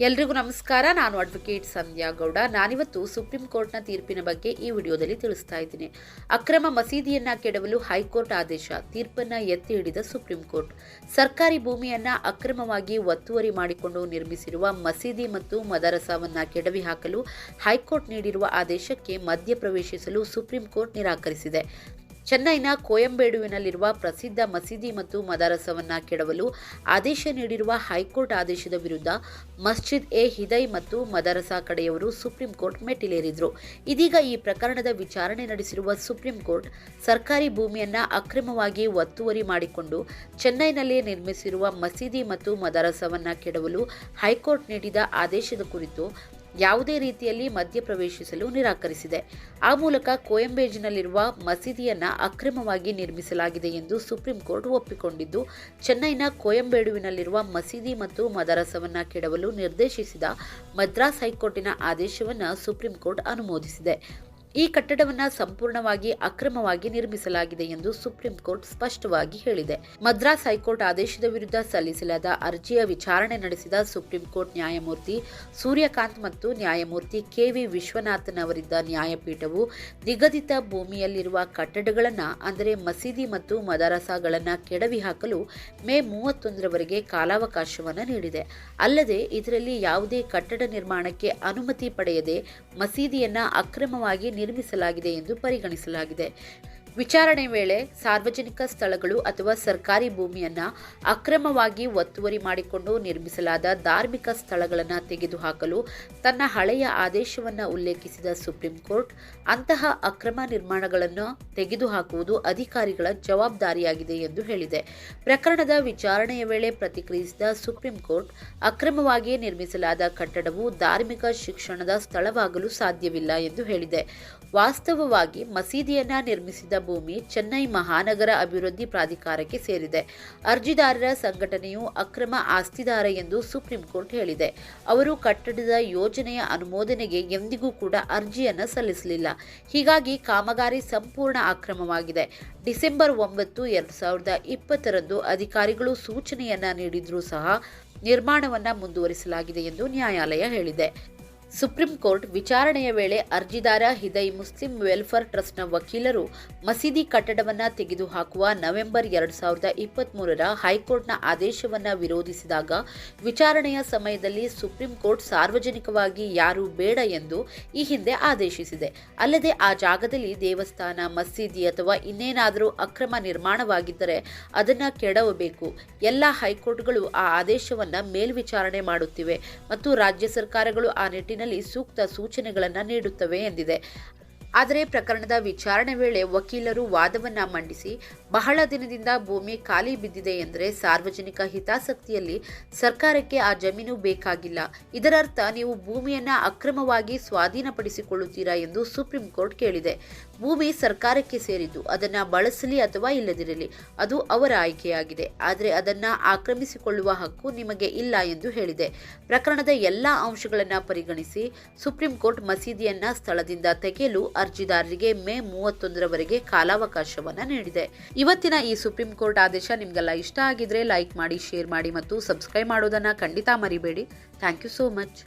ಎಲ್ರಿಗೂ ನಮಸ್ಕಾರ. ನಾನು ಅಡ್ವೊಕೇಟ್ ಸಂಧ್ಯಾ ಗೌಡ. ನಾನಿವತ್ತು ಸುಪ್ರೀಂ ಕೋರ್ಟ್ನ ತೀರ್ಪಿನ ಬಗ್ಗೆ ಈ ವಿಡಿಯೋದಲ್ಲಿ ತಿಳಿಸ್ತಾ ಇದ್ದೀನಿ. ಅಕ್ರಮ ಮಸೀದಿಯನ್ನ ಕೆಡವಲು ಹೈಕೋರ್ಟ್ ಆದೇಶ, ತೀರ್ಪನ್ನ ಎತ್ತಿ ಹಿಡಿದ ಸುಪ್ರೀಂ ಕೋರ್ಟ್. ಸರ್ಕಾರಿ ಭೂಮಿಯನ್ನ ಅಕ್ರಮವಾಗಿ ಒತ್ತುವರಿ ಮಾಡಿಕೊಂಡು ನಿರ್ಮಿಸಿರುವ ಮಸೀದಿ ಮತ್ತು ಮದರಸಾವನ್ನ ಕೆಡವಿ ಹಾಕಲು ಹೈಕೋರ್ಟ್ ನೀಡಿರುವ ಆದೇಶಕ್ಕೆ ಮಧ್ಯಪ್ರವೇಶಿಸಲು ಸುಪ್ರೀಂ ಕೋರ್ಟ್ ನಿರಾಕರಿಸಿದೆ. ಚೆನ್ನೈನ ಕೋಯಂಬೇಡುವಿನಲ್ಲಿರುವ ಪ್ರಸಿದ್ಧ ಮಸೀದಿ ಮತ್ತು ಮದರಸವನ್ನ ಕೆಡವಲು ಆದೇಶ ನೀಡಿರುವ ಹೈಕೋರ್ಟ್ ಆದೇಶದ ವಿರುದ್ಧ ಮಸ್ಜಿದ್ ಎ ಹಿದೈ ಮತ್ತು ಮದರಸಾ ಕಡೆಯವರು ಸುಪ್ರೀಂ ಕೋರ್ಟ್ ಮೆಟ್ಟಿಲೇರಿದ್ರು. ಇದೀಗ ಈ ಪ್ರಕರಣದ ವಿಚಾರಣೆ ನಡೆಸಿರುವ ಸುಪ್ರೀಂ ಕೋರ್ಟ್ ಸರ್ಕಾರಿ ಭೂಮಿಯನ್ನ ಅಕ್ರಮವಾಗಿ ಒತ್ತುವರಿ ಮಾಡಿಕೊಂಡು ಚೆನ್ನೈನಲ್ಲಿ ನಿರ್ಮಿಸಿರುವ ಮಸೀದಿ ಮತ್ತು ಮದರಸವನ್ನ ಕೆಡವಲು ಹೈಕೋರ್ಟ್ ನೀಡಿದ ಆದೇಶದ ಕುರಿತು ಯಾವುದೇ ರೀತಿಯಲ್ಲಿ ಮಧ್ಯಪ್ರವೇಶಿಸಲು ನಿರಾಕರಿಸಿದೆ. ಆ ಮೂಲಕ ಕೋಯಂಬೇಜಿನಲ್ಲಿರುವ ಮಸೀದಿಯನ್ನ ಅಕ್ರಮವಾಗಿ ನಿರ್ಮಿಸಲಾಗಿದೆ ಎಂದು ಸುಪ್ರೀಂ ಕೋರ್ಟ್ ಒಪ್ಪಿಕೊಂಡಿದ್ದು, ಚೆನ್ನೈನ ಕೋಯಂಬೇಡುವಿನಲ್ಲಿರುವ ಮಸೀದಿ ಮತ್ತು ಮದರಸವನ್ನ ಕೆಡವಲು ನಿರ್ದೇಶಿಸಿದ ಮದ್ರಾಸ್ ಹೈಕೋರ್ಟಿನ ಆದೇಶವನ್ನು ಸುಪ್ರೀಂ ಕೋರ್ಟ್ ಅನುಮೋದಿಸಿದೆ. ಈ ಕಟ್ಟಡವನ್ನು ಸಂಪೂರ್ಣವಾಗಿ ಅಕ್ರಮವಾಗಿ ನಿರ್ಮಿಸಲಾಗಿದೆ ಎಂದು ಸುಪ್ರೀಂ ಕೋರ್ಟ್ ಸ್ಪಷ್ಟವಾಗಿ ಹೇಳಿದೆ. ಮದ್ರಾಸ್ ಹೈಕೋರ್ಟ್ ಆದೇಶದ ವಿರುದ್ಧ ಸಲ್ಲಿಸಲಾದ ಅರ್ಜಿಯ ವಿಚಾರಣೆ ನಡೆಸಿದ ಸುಪ್ರೀಂ ಕೋರ್ಟ್ ನ್ಯಾಯಮೂರ್ತಿ ಸೂರ್ಯಕಾಂತ್ ಮತ್ತು ನ್ಯಾಯಮೂರ್ತಿ ಕೆ.ವಿ. ವಿಶ್ವನಾಥನ್ ಅವರಿದ್ದ ನ್ಯಾಯಪೀಠವು ನಿಗದಿತ ಭೂಮಿಯಲ್ಲಿರುವ ಕಟ್ಟಡಗಳನ್ನು ಅಂದರೆ ಮಸೀದಿ ಮತ್ತು ಮದರಸಾಗಳನ್ನು ಕೆಡವಿ ಹಾಕಲು ಮೇ 31ರವರೆಗೆ ಕಾಲಾವಕಾಶವನ್ನು ನೀಡಿದೆ. ಅಲ್ಲದೆ ಇದರಲ್ಲಿ ಯಾವುದೇ ಕಟ್ಟಡ ನಿರ್ಮಾಣಕ್ಕೆ ಅನುಮತಿ ಪಡೆಯದೆ ಮಸೀದಿಯನ್ನ ಅಕ್ರಮವಾಗಿ ನಿರ್ಮಿಸಲಾಗಿದೆ ಎಂದು ಪರಿಗಣಿಸಲಾಗಿದೆ. ವಿಚಾರಣೆ ವೇಳೆ ಸಾರ್ವಜನಿಕ ಸ್ಥಳಗಳು ಅಥವಾ ಸರ್ಕಾರಿ ಭೂಮಿಯನ್ನ ಅಕ್ರಮವಾಗಿ ಒತ್ತುವರಿ ಮಾಡಿಕೊಂಡು ನಿರ್ಮಿಸಲಾದ ಧಾರ್ಮಿಕ ಸ್ಥಳಗಳನ್ನು ತೆಗೆದುಹಾಕಲು ತನ್ನ ಹಳೆಯ ಆದೇಶವನ್ನು ಉಲ್ಲೇಖಿಸಿದ ಸುಪ್ರೀಂ ಕೋರ್ಟ್, ಅಂತಹ ಅಕ್ರಮ ನಿರ್ಮಾಣಗಳನ್ನು ತೆಗೆದುಹಾಕುವುದು ಅಧಿಕಾರಿಗಳ ಜವಾಬ್ದಾರಿಯಾಗಿದೆ ಎಂದು ಹೇಳಿದೆ. ಪ್ರಕರಣದ ವಿಚಾರಣೆಯ ವೇಳೆ ಪ್ರತಿಕ್ರಿಯಿಸಿದ ಸುಪ್ರೀಂ ಕೋರ್ಟ್, ಅಕ್ರಮವಾಗಿ ನಿರ್ಮಿಸಲಾದ ಕಟ್ಟಡವು ಧಾರ್ಮಿಕ ಶಿಕ್ಷಣದ ಸ್ಥಳವಾಗಲು ಸಾಧ್ಯವಿಲ್ಲ ಎಂದು ಹೇಳಿದೆ. ವಾಸ್ತವವಾಗಿ ಮಸೀದಿಯನ್ನ ನಿರ್ಮಿಸಿದ ಭೂಮಿ ಚೆನ್ನೈ ಮಹಾನಗರ ಅಭಿವೃದ್ಧಿ ಪ್ರಾಧಿಕಾರಕ್ಕೆ ಸೇರಿದೆ. ಅರ್ಜಿದಾರರ ಸಂಘಟನೆಯು ಅಕ್ರಮ ಆಸ್ತಿದಾರ ಎಂದು ಸುಪ್ರೀಂ ಕೋರ್ಟ್ ಹೇಳಿದೆ. ಅವರು ಕಟ್ಟಡದ ಯೋಜನೆಯ ಅನುಮೋದನೆಗೆ ಎಂದಿಗೂ ಕೂಡ ಅರ್ಜಿಯನ್ನು ಸಲ್ಲಿಸಲಿಲ್ಲ. ಹೀಗಾಗಿ ಕಾಮಗಾರಿ ಸಂಪೂರ್ಣ ಅಕ್ರಮವಾಗಿದೆ. ಡಿಸೆಂಬರ್ 9, 2020ರಂದು ಅಧಿಕಾರಿಗಳು ಸೂಚನೆಯನ್ನ ನೀಡಿದ್ರೂ ಸಹ ನಿರ್ಮಾಣವನ್ನು ಮುಂದುವರಿಸಲಾಗಿದೆ ಎಂದು ನ್ಯಾಯಾಲಯ ಹೇಳಿದೆ. ಸುಪ್ರೀಂ ಕೋರ್ಟ್ ವಿಚಾರಣೆಯ ವೇಳೆ ಅರ್ಜಿದಾರ ಹಿದೈ ಮುಸ್ಲಿಂ ವೆಲ್ಫೇರ್ ಟ್ರಸ್ಟ್ನ ವಕೀಲರು ಮಸೀದಿ ಕಟ್ಟಡವನ್ನು ತೆಗೆದುಹಾಕುವ ನವೆಂಬರ್ 2023ರ ಹೈಕೋರ್ಟ್ನ ಆದೇಶವನ್ನು ವಿರೋಧಿಸಿದಾಗ ವಿಚಾರಣೆಯ ಸಮಯದಲ್ಲಿ ಸುಪ್ರೀಂ ಕೋರ್ಟ್ ಸಾರ್ವಜನಿಕವಾಗಿ ಯಾರೂ ಬೇಡ ಎಂದು ಈ ಹಿಂದೆ ಆದೇಶಿಸಿದೆ. ಅಲ್ಲದೆ ಆ ಜಾಗದಲ್ಲಿ ದೇವಸ್ಥಾನ, ಮಸೀದಿ ಅಥವಾ ಇನ್ನೇನಾದರೂ ಅಕ್ರಮ ನಿರ್ಮಾಣವಾಗಿದ್ದರೆ ಅದನ್ನು ಕೆಡವಬೇಕು. ಎಲ್ಲ ಹೈಕೋರ್ಟ್ಗಳು ಆ ಆದೇಶವನ್ನು ಮೇಲ್ವಿಚಾರಣೆ ಮಾಡುತ್ತಿವೆ ಮತ್ತು ರಾಜ್ಯ ಸರ್ಕಾರಗಳು ಆ ನಿಟ್ಟಿನಲ್ಲಿ ಸೂಕ್ತ ಸೂಚನೆಗಳನ್ನು ನೀಡುತ್ತವೆ ಎಂದಿದೆ. ಆದರೆ ಪ್ರಕರಣದ ವಿಚಾರಣೆ ವೇಳೆ ವಕೀಲರು ವಾದವನ್ನ ಮಂಡಿಸಿ, ಬಹಳ ದಿನದಿಂದ ಭೂಮಿ ಖಾಲಿ ಬಿದ್ದಿದೆ ಎಂದರೆ ಸಾರ್ವಜನಿಕ ಹಿತಾಸಕ್ತಿಯಲ್ಲಿ ಸರ್ಕಾರಕ್ಕೆ ಆ ಜಮೀನು ಬೇಕಾಗಿಲ್ಲ. ಇದರರ್ಥ ನೀವು ಭೂಮಿಯನ್ನ ಅಕ್ರಮವಾಗಿ ಸ್ವಾಧೀನಪಡಿಸಿಕೊಳ್ಳುತ್ತೀರಾ ಎಂದು ಸುಪ್ರೀಂ ಕೋರ್ಟ್ ಕೇಳಿದೆ. ಭೂಮಿ ಸರ್ಕಾರಕ್ಕೆ ಸೇರಿದ್ದು, ಅದನ್ನ ಬಳಸಲಿ ಅಥವಾ ಇಲ್ಲದಿರಲಿ ಅದು ಅವರ ಆಯ್ಕೆಯಾಗಿದೆ. ಆದರೆ ಅದನ್ನ ಆಕ್ರಮಿಸಿಕೊಳ್ಳುವ ಹಕ್ಕು ನಿಮಗೆ ಇಲ್ಲ ಎಂದು ಹೇಳಿದೆ. ಪ್ರಕರಣದ ಎಲ್ಲಾ ಅಂಶಗಳನ್ನು ಪರಿಗಣಿಸಿ ಸುಪ್ರೀಂ ಕೋರ್ಟ್ ಮಸೀದಿಯನ್ನ ಸ್ಥಳದಿಂದ ತೆಗೆಯಲು ಅರ್ಜಿದಾರರಿಗೆ ಮೇ 31ರವರೆಗೆ ಕಾಲಾವಕಾಶವನ್ನು ನೀಡಿದೆ. ಇವತ್ತಿನ ಈ ಸುಪ್ರೀಂ ಕೋರ್ಟ್ ಆದೇಶ ನಿಮಗೆಲ್ಲ ಇಷ್ಟ ಆಗಿದ್ರೆ ಲೈಕ್ ಮಾಡಿ, ಶೇರ್ ಮಾಡಿ ಮತ್ತು ಸಬ್ಸ್ಕ್ರೈಬ್ ಮಾಡೋದನ್ನ ಖಂಡಿತ ಮರಿಬೇಡಿ. Thank you so much.